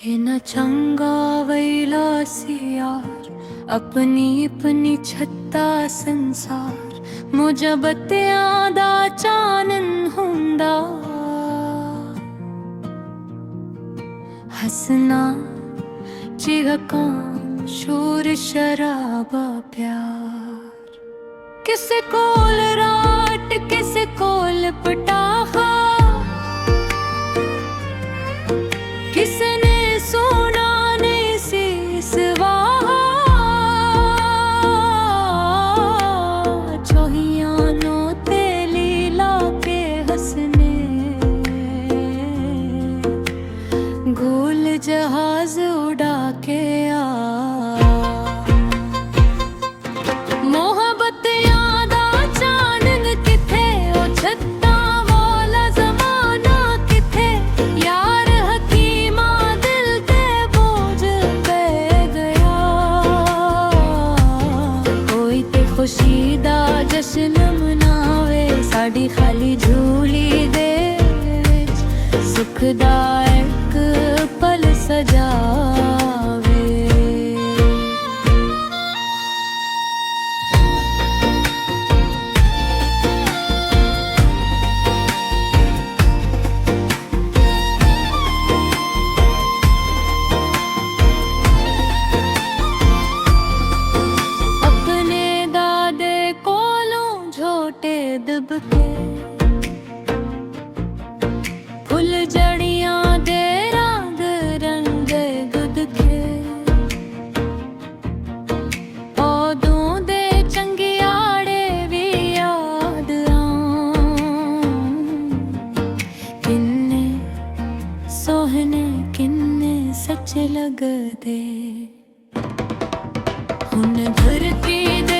न चंगा वैला यार अपनी अपनी छत्ता संसार मुझे बत्तियां दा चानन हुंदा हसना चिहकां शोर शराबा प्यार किसे कोल राट किसे कोल पटाखा किसने सोना ने सिसवाहा छोहियानो ते लीला के हंसने गोल जहाज उड़ा के आ खुशी दा जश्न मनावे साड़ी खाली झूली दे विच सुख दा एक पल सजावे दबके फुल जड़ियां दे रंग रंग दुध के ओदों दे चंगियाड़े भी याद किन्ने सोहने किन्ने सच लगदे हुन धरती दे